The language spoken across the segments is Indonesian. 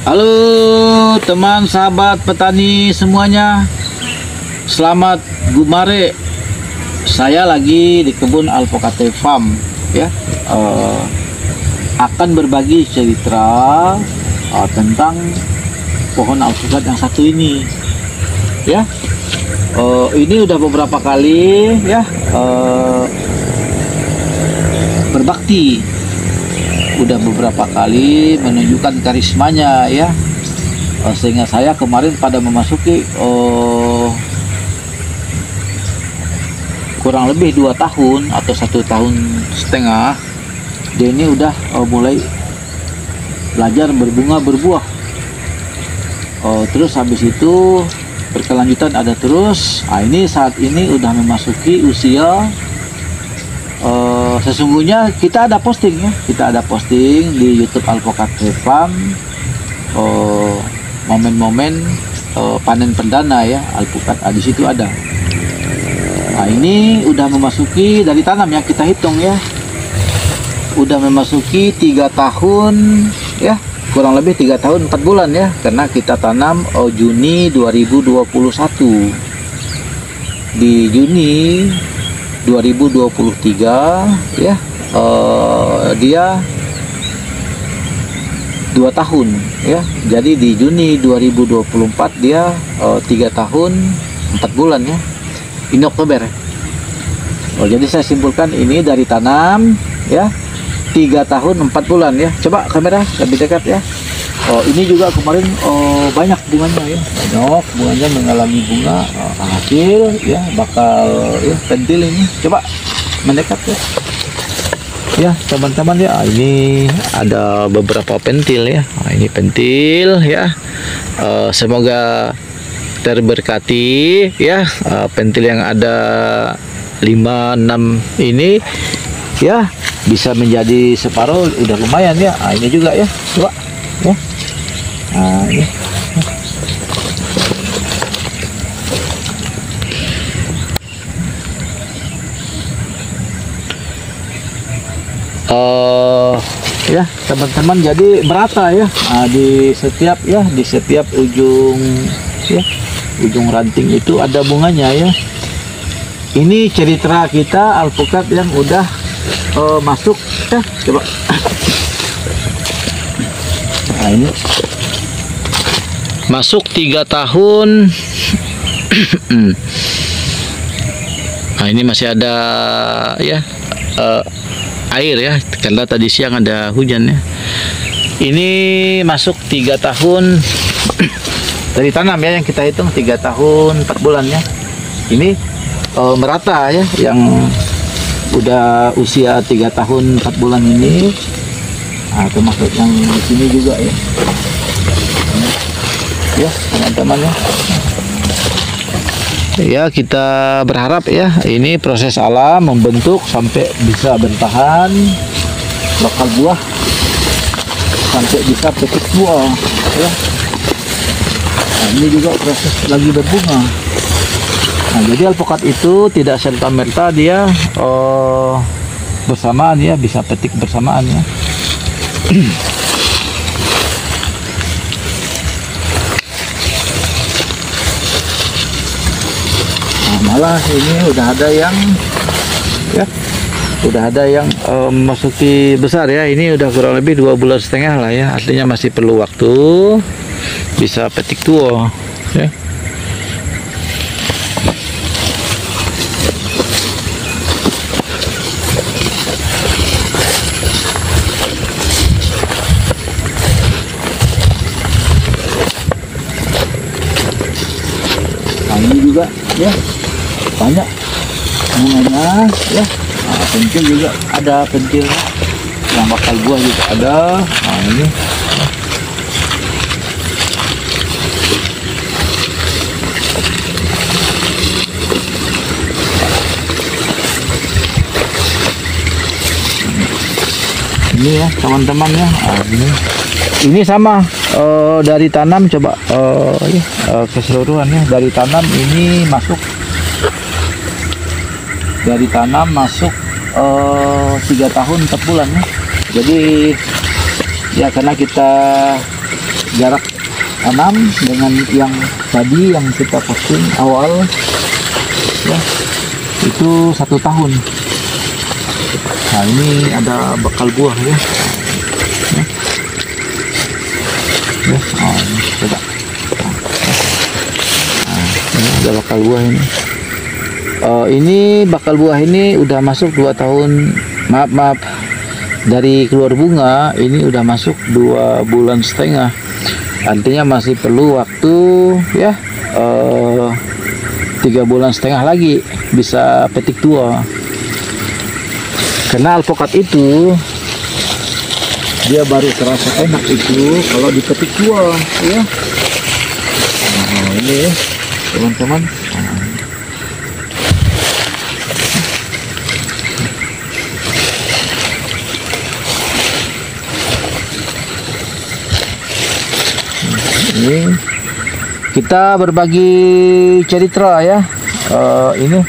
Halo teman sahabat petani semuanya, selamat gumare. Saya lagi di kebun Alpukate Farm ya, akan berbagi cerita tentang pohon alpukat yang satu ini ya. Ini udah beberapa kali ya berbakti, udah beberapa kali menunjukkan karismanya ya, sehingga saya kemarin pada memasuki kurang lebih 2 tahun atau 1,5 tahun dia ini udah mulai belajar berbunga berbuah. Terus habis itu berkelanjutan ada terus. Ini saat ini udah memasuki usia, sesungguhnya kita ada posting ya, kita ada posting di YouTube Alpukate Farm momen-momen panen perdana ya alpukat, di situ ada. Nah ini udah memasuki dari tanam yang kita hitung ya, udah memasuki 3 tahun ya, kurang lebih 3 tahun 4 bulan ya, karena kita tanam Juni 2021. Di Juni 2023 ya, dia 2 tahun ya, jadi di Juni 2024 dia 3 tahun 4 bulan ya, ini Oktober. Jadi saya simpulkan ini dari tanam ya 3 tahun 4 bulan ya. Coba kamera lebih dekat ya. Ini juga kemarin banyak bunganya ya, banyak bunganya, mengalami bunga hasil ya, bakal ya pentil ini. Coba mendekat ya. Ya teman-teman ya, ini ada beberapa pentil ya. Ini pentil ya. Semoga terberkati ya, pentil yang ada 5-6 ini ya bisa menjadi separuh, udah lumayan ya. Ini juga ya, coba ya. Ini. Ya teman-teman, jadi merata ya, di setiap ujung ya, ujung ranting itu ada bunganya ya. Ini cerita kita alpukat yang udah masuk ya, coba. Nah ini masuk 3 tahun. Nah ini masih ada ya air ya, karena tadi siang ada hujan ya. Ini masuk 3 tahun dari tanam ya, yang kita hitung 3 tahun 4 bulan ya. Ini merata ya, yang udah usia 3 tahun 4 bulan ini. Termasuk yang di sini juga ya. Ya teman-teman ya. Ya kita berharap ya, ini proses alam membentuk sampai bisa bertahan lokal buah, sampai bisa petik buah ya. Nah, ini juga proses lagi berbunga. Nah, jadi alpukat itu tidak serta-merta dia bersamaan ya, bisa petik bersamaan ya. Nah, malah ini udah ada yang ya, udah ada yang memasuki besar ya. Ini udah kurang lebih 2,5 bulan lah ya, artinya masih perlu waktu bisa petik tua ya. Nah ini juga ya banyak bunganya ya. Pentil juga ada, pentil yang bakal buah juga ada. Nah ini ya teman-teman ya. Ini sama dari tanam, coba keseluruhan ya, dari tanam ini masuk, dari tanam masuk 3 tahun 4 bulan ya. Jadi ya karena kita jarak tanam dengan yang tadi yang kita posting awal ya, itu 1 tahun. Nah ini ada bakal buah ya, ya. Oh, ini coba. Nah, ini ada bakal buah ini. Ini bakal buah ini udah masuk 2 tahun, maaf dari keluar bunga ini udah masuk 2,5 bulan, artinya masih perlu waktu ya 3,5 bulan lagi bisa petik tua. Karena alpukat itu dia baru terasa enak itu kalau dipetik tua ya. Nah, ini ya teman-teman. Ini kita berbagi cerita ya. Ini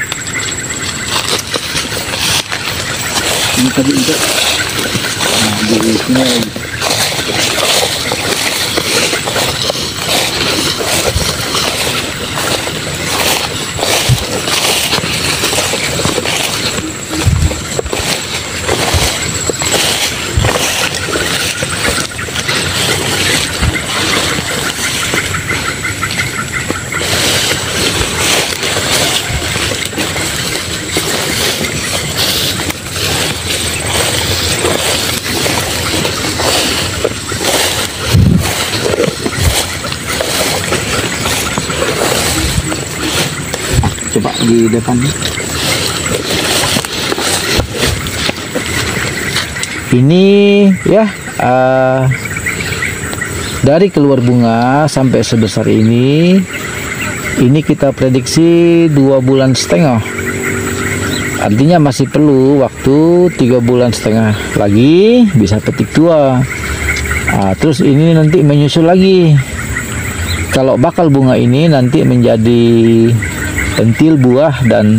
tadi juga. Nah, di sini coba di depan ini ya, dari keluar bunga sampai sebesar ini kita prediksi 2,5 bulan, artinya masih perlu waktu 3,5 bulan lagi bisa petik tua. Terus ini nanti menyusul lagi. Kalau bakal bunga ini nanti menjadi pentil buah dan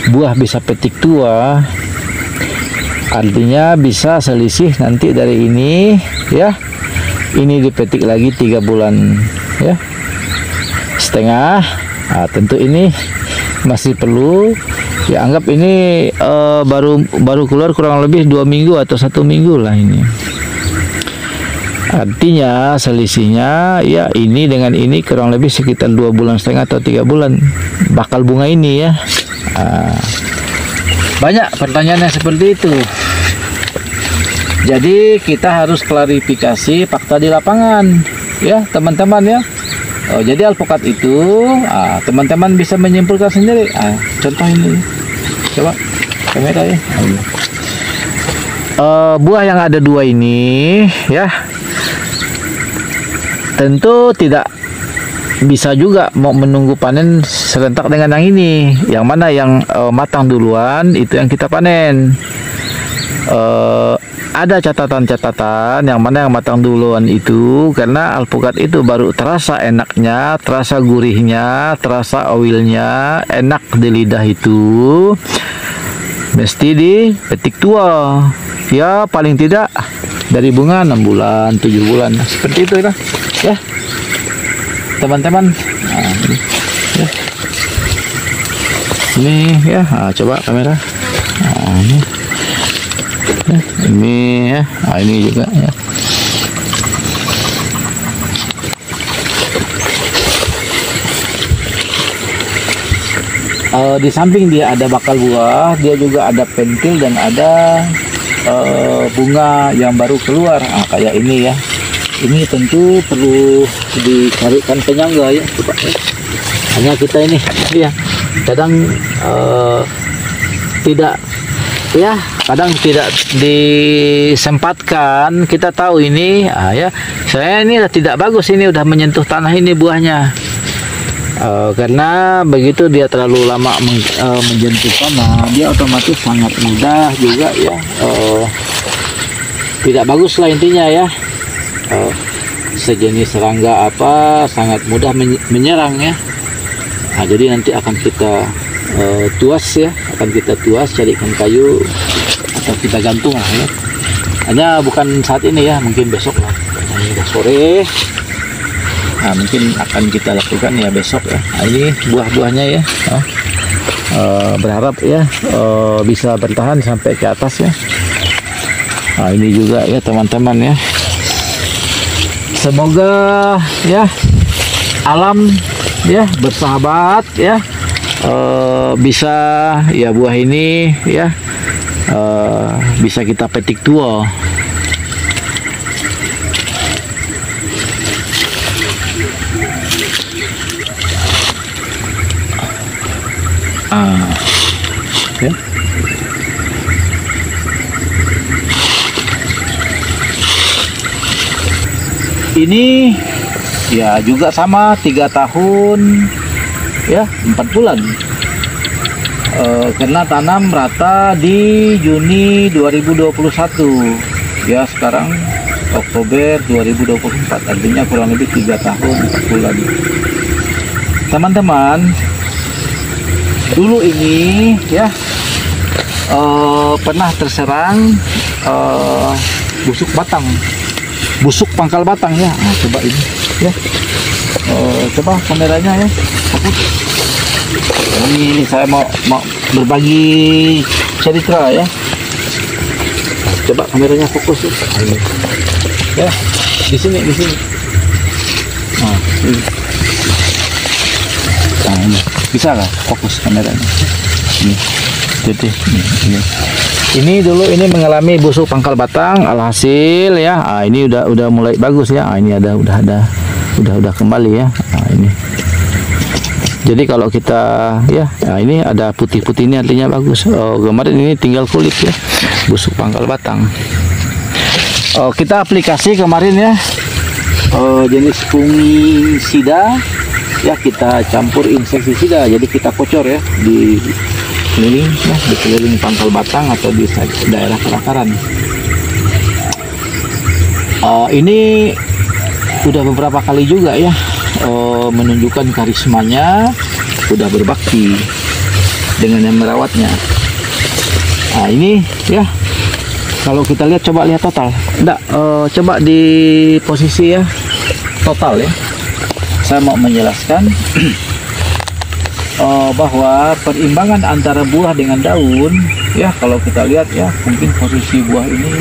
buah bisa petik tua, artinya bisa selisih nanti dari ini ya, ini dipetik lagi 3,5 bulan ya. Tentu ini masih perlu ya, anggap ini baru keluar kurang lebih 2 minggu atau 1 minggu lah ini. Artinya selisihnya ya, ini dengan ini kurang lebih sekitar 2,5 bulan atau 3 bulan bakal bunga ini ya. Banyak pertanyaannya seperti itu. Jadi kita harus klarifikasi fakta di lapangan ya teman-teman ya. Jadi alpukat itu teman-teman bisa menyimpulkan sendiri. Contoh ini, coba kamera ya. Buah yang ada 2 ini ya, tentu tidak bisa juga mau menunggu panen serentak dengan yang ini. Yang mana yang matang duluan itu yang kita panen. Ada catatan-catatan yang mana yang matang duluan itu, karena alpukat itu baru terasa enaknya, terasa gurihnya, terasa oilnya, enak di lidah itu mesti dipetik tua ya, paling tidak dari bunga 6 bulan 7 bulan seperti itu ya teman-teman. Ini ya, coba kamera. Ini ya, ini juga ya. Di samping dia ada bakal buah, dia juga ada pentil dan ada bunga yang baru keluar. Kayak ini ya. Ini tentu perlu dicarikan penyangga ya, coba ya. Hanya kita ini ya kadang tidak ya, kadang tidak disempatkan. Kita tahu ini ya, saya ini tidak bagus, ini udah menyentuh tanah ini buahnya. Karena begitu dia terlalu lama menyentuh tanah, dia otomatis sangat mudah juga ya, tidak bagus lah intinya ya. Sejenis serangga apa sangat mudah menyerang ya. Jadi nanti akan kita tuas ya, carikan kayu atau kita gantung lah ya. Hanya bukan saat ini ya, mungkin besok lah Udah sore. Nah, mungkin akan kita lakukan ya besok ya. Nah, ini buah-buahnya ya. Berharap ya bisa bertahan sampai ke atas ya. Nah, ini juga ya teman-teman ya. Semoga ya alam ya bersahabat ya. Bisa ya buah ini ya bisa kita petik tua. Ya. Ini ya juga sama 3 tahun ya 4 bulan. Karena tanam rata di Juni 2021 ya, sekarang Oktober 2024, artinya kurang lebih 3 tahun 4 bulan. Teman-teman, dulu ini ya pernah terserang busuk batang, busuk pangkal batang ya. Nah, coba ini ya, coba kameranya ya, fokus. Ini saya mau berbagi cerita ya. Coba kameranya fokus ya, di sini. Nah, ini bisa nggak fokus kameranya? Jadi ini dulu ini mengalami busuk pangkal batang, alhasil ya. Ini udah mulai bagus ya. Ini udah kembali ya. Ini. Jadi kalau kita ya, ini ada putih-putih, ini artinya bagus. Kemarin ini tinggal kulit ya, busuk pangkal batang. Kita aplikasi kemarin ya, jenis fungisida ya, kita campur insektisida. Jadi kita kocor ya di keliling ya, di keliling pangkal batang atau di daerah perakaran. Ini udah beberapa kali juga ya menunjukkan karismanya, udah berbakti dengan yang merawatnya. Nah, ini ya, kalau kita lihat, coba lihat total. Enggak, coba di posisi ya total ya. Saya mau menjelaskan bahwa perimbangan antara buah dengan daun ya, kalau kita lihat ya, mungkin posisi buah ini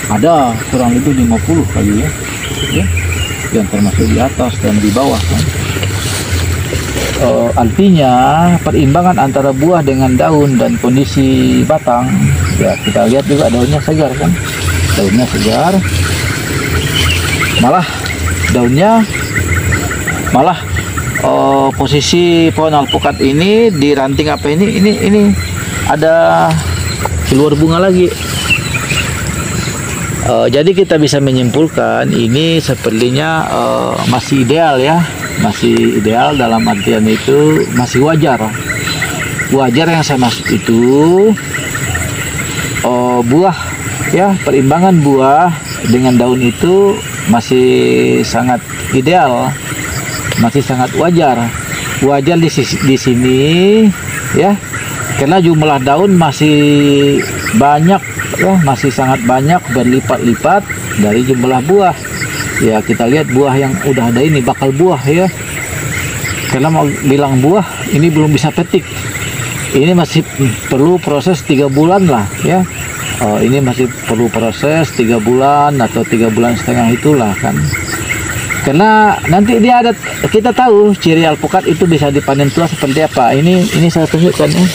ada kurang lebih 50 kali ya, yang termasuk di atas dan di bawah kan. Artinya perimbangan antara buah dengan daun dan kondisi batang ya, kita lihat juga daunnya segar kan, daunnya segar, malah daunnya posisi pohon alpukat ini di ranting apa ini ada keluar bunga lagi. Jadi kita bisa menyimpulkan ini sepertinya masih ideal ya, masih ideal dalam artian itu masih wajar. Wajar yang saya maksud itu buah ya, perimbangan buah dengan daun itu masih sangat ideal, masih sangat wajar. Wajar di sini ya, karena jumlah daun masih banyak ya, masih sangat banyak, berlipat-lipat dari jumlah buah ya. Kita lihat buah yang udah ada ini bakal buah ya, karena mau bilang buah ini belum bisa petik, ini masih perlu proses 3 bulan lah ya. Ini masih perlu proses 3 bulan atau 3 bulan setengah itulah kan, karena nanti dia ada, kita tahu ciri alpukat itu bisa dipanen tua seperti apa. Ini saya tunjukkan ya.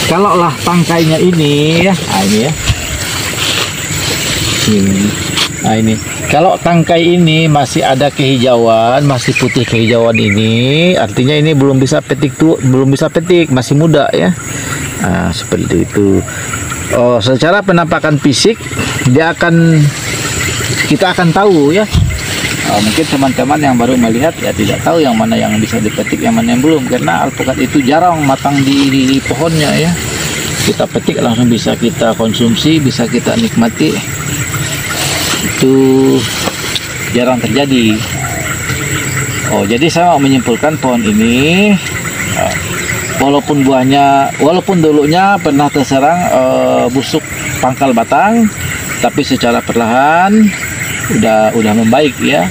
Kalau lah tangkainya ini ya, ini ya, nah ini kalau tangkai ini masih ada kehijauan, masih putih kehijauan ini, artinya ini belum bisa petik tuh, belum bisa petik, masih muda ya. Nah, seperti itu. Secara penampakan fisik dia kita akan tahu ya. Mungkin teman-teman yang baru melihat ya tidak tahu yang mana yang bisa dipetik, yang mana yang belum, karena alpukat itu jarang matang di pohonnya ya. Kita petik langsung bisa kita konsumsi, bisa kita nikmati, itu jarang terjadi. Jadi saya mau menyimpulkan pohon ini walaupun dulunya pernah terserang busuk pangkal batang, tapi secara perlahan udah membaik ya.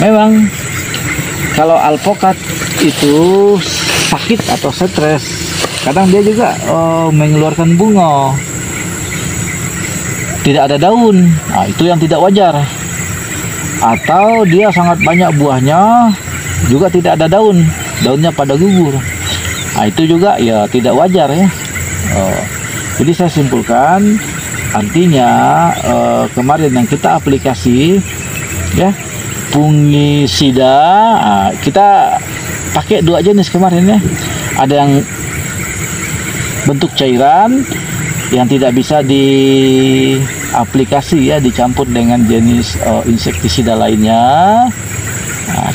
Memang kalau alpukat itu sakit atau stres, kadang dia juga mengeluarkan bunga, tidak ada daun. Nah, itu yang tidak wajar. Atau dia sangat banyak buahnya, juga tidak ada daun, daunnya pada gugur. Nah, itu juga ya tidak wajar ya. Jadi saya simpulkan, artinya kemarin yang kita aplikasi ya, fungisida, kita pakai 2 jenis kemarin ya. Ada yang bentuk cairan yang tidak bisa diaplikasi ya, dicampur dengan jenis insektisida lainnya.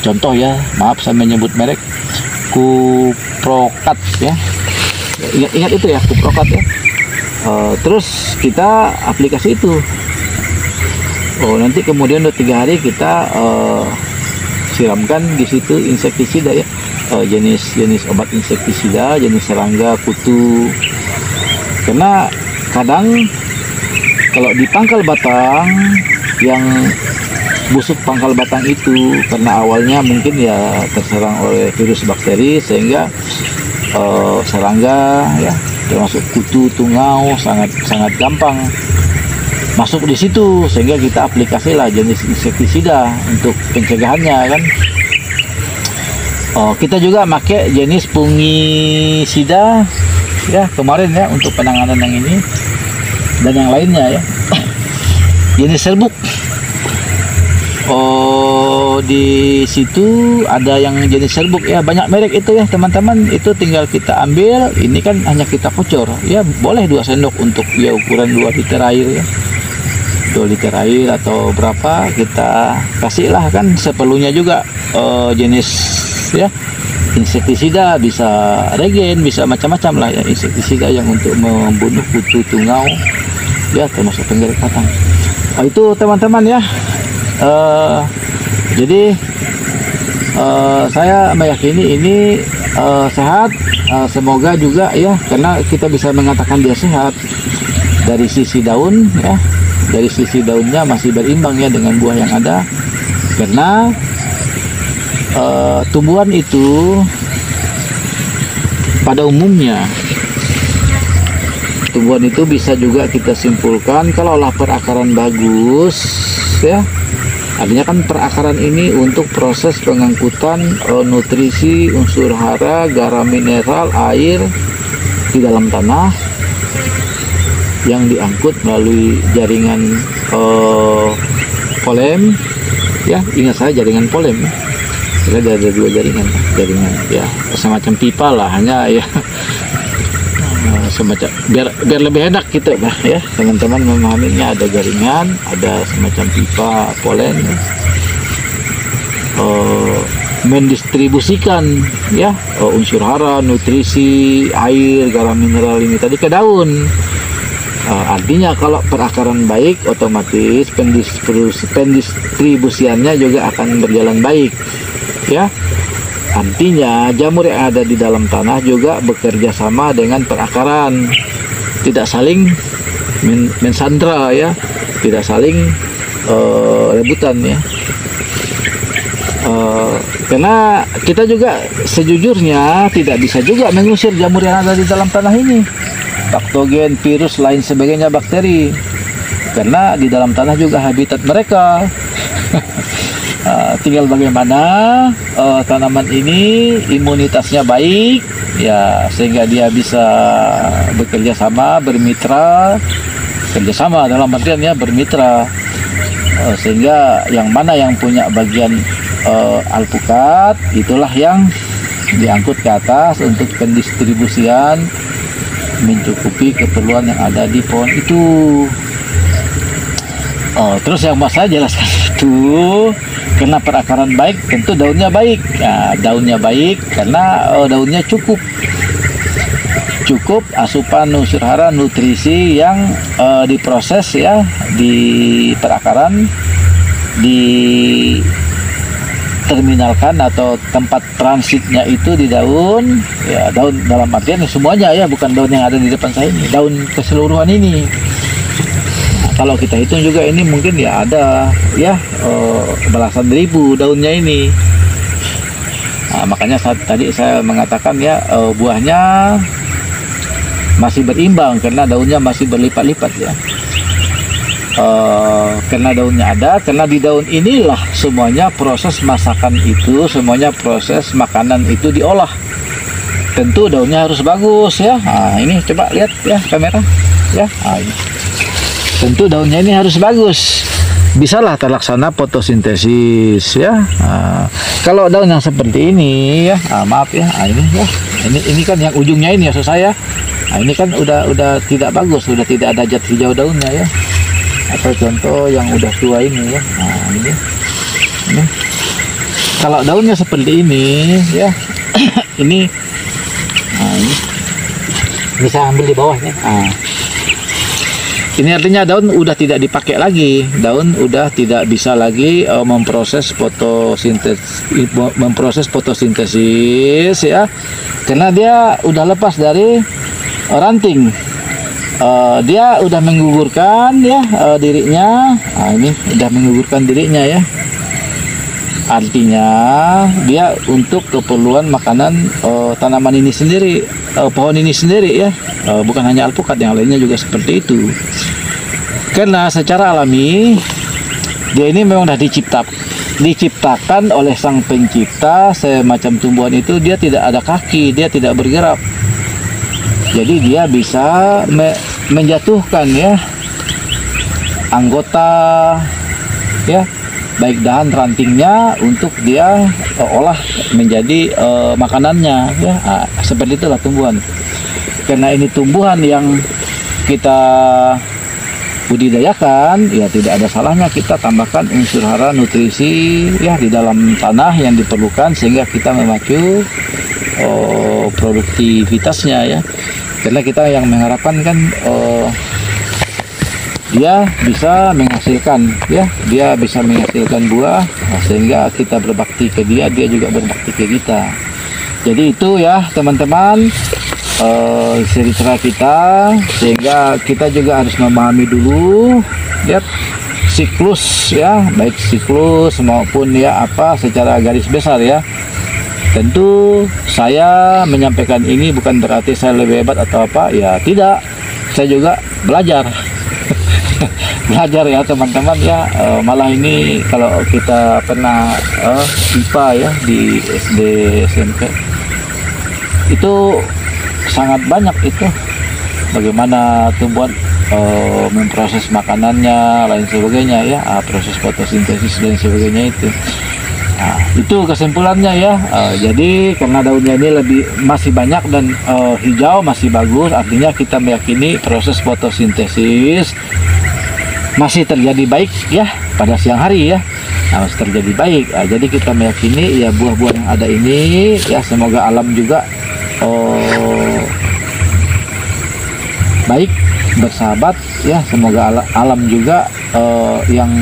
Contoh ya, maaf saya menyebut merek, Kuprokat ya. Ingat itu ya, Kuprokat ya. Terus kita aplikasi itu. Nanti kemudian 3 hari kita siramkan di situ insektisida ya, jenis obat insektisida, jenis serangga, kutu. Karena kadang kalau di pangkal batang, yang busuk pangkal batang itu karena awalnya mungkin ya terserang oleh virus bakteri, sehingga serangga ya, termasuk kutu, tungau sangat gampang masuk di situ, sehingga kita aplikasilah jenis insektisida untuk pencegahannya kan. Kita juga pakai jenis fungisida ya kemarin ya, untuk penanganan yang ini dan yang lainnya ya. Jenis serbuk, di situ ada yang jenis serbuk ya, banyak merek itu ya teman-teman. Itu tinggal kita ambil, ini kan hanya kita kocor ya, boleh 2 sendok untuk ya ukuran 2 liter air ya, 2 liter air atau berapa, kita kasihlah kan seperlunya juga. Jenis ya insektisida, bisa regen, bisa macam-macam lah ya, insektisida yang untuk membunuh kutu, tungau ya, termasuk penggerak batang. Itu teman-teman ya. Jadi saya meyakini ini sehat. Semoga juga ya, karena kita bisa mengatakan dia sehat dari sisi daun ya, dari sisi daunnya masih berimbang ya dengan buah yang ada. Karena tumbuhan itu pada umumnya, tumbuhan itu bisa juga kita simpulkan kalau olah perakaran bagus ya. Artinya kan perakaran ini untuk proses pengangkutan nutrisi, unsur hara, garam mineral, air di dalam tanah yang diangkut melalui jaringan polem ya. Ingat saya, jaringan polem. Kita ada 2 jaringan ya, semacam pipa lah, hanya ya semacam biar lebih enak gitu ya teman-teman memahaminya. Ada jaringan, ada semacam pipa polen, mendistribusikan ya unsur hara, nutrisi, air, garam mineral ini tadi ke daun. Artinya kalau perakaran baik, otomatis pendistribusiannya juga akan berjalan baik ya. Artinya jamur yang ada di dalam tanah juga bekerja sama dengan perakaran, tidak saling mensandra ya, tidak saling rebutan ya. Karena kita juga sejujurnya tidak bisa juga mengusir jamur yang ada di dalam tanah ini, patogen, virus, lain sebagainya, bakteri, karena di dalam tanah juga habitat mereka. Tinggal bagaimana tanaman ini imunitasnya baik ya, sehingga dia bisa bekerja sama, bermitra, kerjasama dalam artian ya bermitra, sehingga yang mana yang punya bagian alpukat itulah yang diangkut ke atas untuk pendistribusian, mencukupi keperluan yang ada di pohon itu. Terus yang mau saya jelaskan itu, karena perakaran baik tentu daunnya baik. Nah, daunnya baik karena daunnya cukup asupan unsur hara, nutrisi yang diproses ya di perakaran, di terminalkan atau tempat transitnya itu di daun ya. Daun dalam artian semuanya ya, bukan daun yang ada di depan saya ini, daun keseluruhan ini Kalau kita hitung juga ini mungkin ya ada ya belasan ribu daunnya ini. Nah, makanya tadi saya mengatakan ya buahnya masih berimbang karena daunnya masih berlipat-lipat ya. Karena daunnya ada, karena di daun inilah semuanya proses masakan itu, semuanya proses makanan itu diolah. Tentu daunnya harus bagus ya. Nah, ini coba lihat ya kamera ya. Nah, ini. Tentu daunnya ini harus bagus, bisalah terlaksana fotosintesis ya. Nah, kalau daun yang seperti ini ya, maaf ya, ini ya, ini kan yang ujungnya ini ya saya. Nah, ini kan udah tidak bagus, udah tidak ada zat hijau daunnya ya. Atau contoh yang udah tua ini ya. Nah, ini. Kalau daunnya seperti ini ya, ini, nah, ini bisa ambil di bawahnya. Nah, ini artinya daun udah tidak dipakai lagi, daun udah tidak bisa lagi memproses fotosintesis ya, karena dia udah lepas dari ranting, dia udah menggugurkan ya dirinya. Nah, ini udah menggugurkan dirinya ya, artinya dia untuk keperluan makanan tanaman ini sendiri, pohon ini sendiri ya, bukan hanya alpukat, yang lainnya juga seperti itu. Karena secara alami dia ini memang sudah diciptakan oleh sang pencipta semacam tumbuhan itu, dia tidak ada kaki, dia tidak bergerak, jadi dia bisa menjatuhkan ya anggota ya, baik dahan rantingnya untuk dia olah menjadi makanannya ya. Nah, seperti itulah tumbuhan. Karena ini tumbuhan yang kita budidayakan, ya tidak ada salahnya kita tambahkan unsur hara nutrisi ya di dalam tanah yang diperlukan, sehingga kita memacu produktivitasnya ya. Karena kita yang mengharapkan kan dia bisa menghasilkan ya, dia bisa menghasilkan buah, sehingga kita berbakti ke dia, dia juga berbakti ke kita. Jadi itu ya teman-teman, cerita kita, sehingga kita juga harus memahami dulu ya siklus ya, baik siklus maupun ya apa secara garis besar ya. Tentu saya menyampaikan ini bukan berarti saya lebih hebat atau apa ya, tidak, saya juga belajar. Belajar ya teman-teman ya, malah ini kalau kita pernah IPA ya di SD SMP itu sangat banyak itu bagaimana tumbuhan memproses makanannya, lain sebagainya ya, proses fotosintesis dan sebagainya itu. Nah, itu kesimpulannya ya. Jadi karena daunnya ini masih banyak dan hijau, masih bagus, artinya kita meyakini proses fotosintesis masih terjadi baik ya pada siang hari ya. Nah, masih terjadi baik. Nah, jadi kita meyakini ya buah-buah yang ada ini ya, semoga alam juga baik, bersahabat ya, semoga alam juga yang,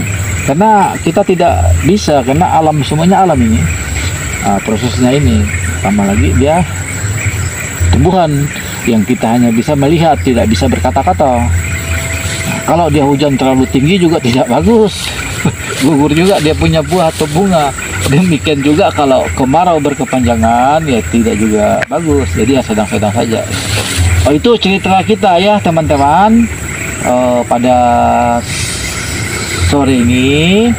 karena kita tidak bisa, karena alam semuanya alam ini prosesnya ini, tambah lagi dia tumbuhan yang kita hanya bisa melihat, tidak bisa berkata-kata. Kalau dia hujan terlalu tinggi juga tidak bagus, gugur juga dia punya buah atau bunga. Demikian juga kalau kemarau berkepanjangan ya tidak juga bagus, jadi ya sedang-sedang saja. Itu cerita kita ya teman-teman, pada sore ini.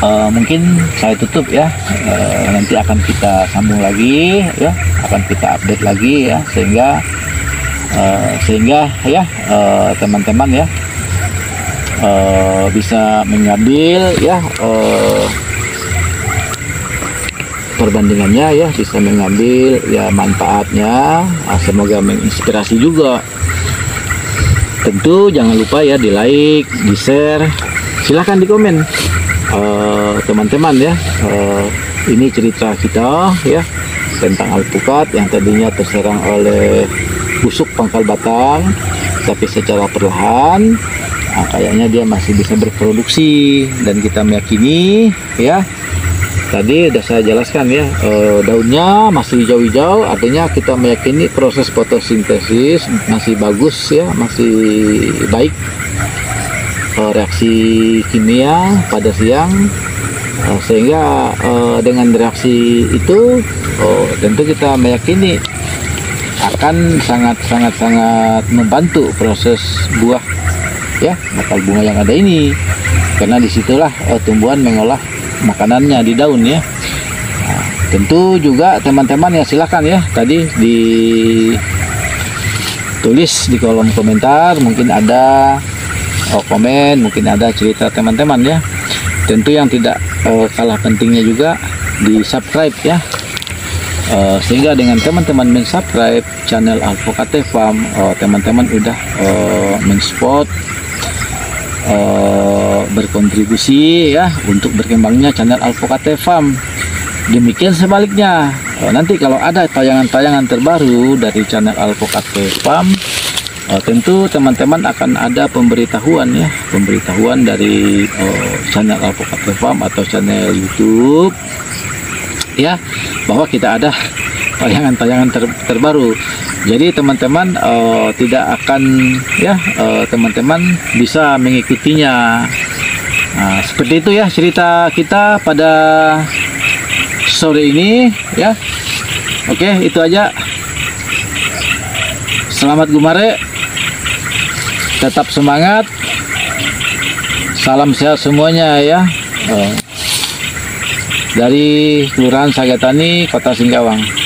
Mungkin saya tutup ya, nanti akan kita sambung lagi ya, akan kita update lagi ya, sehingga ya teman-teman ya bisa mengambil ya perbandingannya ya, bisa mengambil ya manfaatnya. Semoga menginspirasi juga. Tentu jangan lupa ya di like, di share, silahkan di komen teman-teman ya. Ini cerita kita ya tentang alpukat yang tadinya terserang oleh busuk pangkal batang, tapi secara perlahan kayaknya dia masih bisa berproduksi, dan kita meyakini ya tadi udah saya jelaskan ya, daunnya masih hijau-hijau, artinya kita meyakini proses fotosintesis masih bagus ya, masih baik. Reaksi kimia pada siang, sehingga dengan reaksi itu tentu kita meyakini akan sangat membantu proses buah ya, bakal bunga yang ada ini, karena disitulah tumbuhan mengolah makanannya di daun ya. Nah, tentu juga teman-teman ya, silahkan ya, tadi ditulis di kolom komentar, mungkin ada komen, mungkin ada cerita teman-teman ya. Tentu yang tidak kalah pentingnya juga di subscribe ya, sehingga dengan teman-teman mensubscribe channel Alfocate Farm, teman-teman udah mensupport, berkontribusi ya untuk berkembangnya channel Alfocate Farm. Demikian sebaliknya, nanti kalau ada tayangan-tayangan terbaru dari channel Alfocate Farm, tentu teman-teman akan ada pemberitahuan ya, pemberitahuan dari channel Alfocate Farm atau channel YouTube ya, bahwa kita ada tayangan-tayangan terbaru. Jadi teman-teman tidak akan ya, teman-teman bisa mengikutinya. Nah, seperti itu ya cerita kita pada sore ini ya. Oke, itu aja. Selamat Gumare, tetap semangat, salam sehat semuanya ya. Dari Kelurahan Sagatani, Kota Singkawang.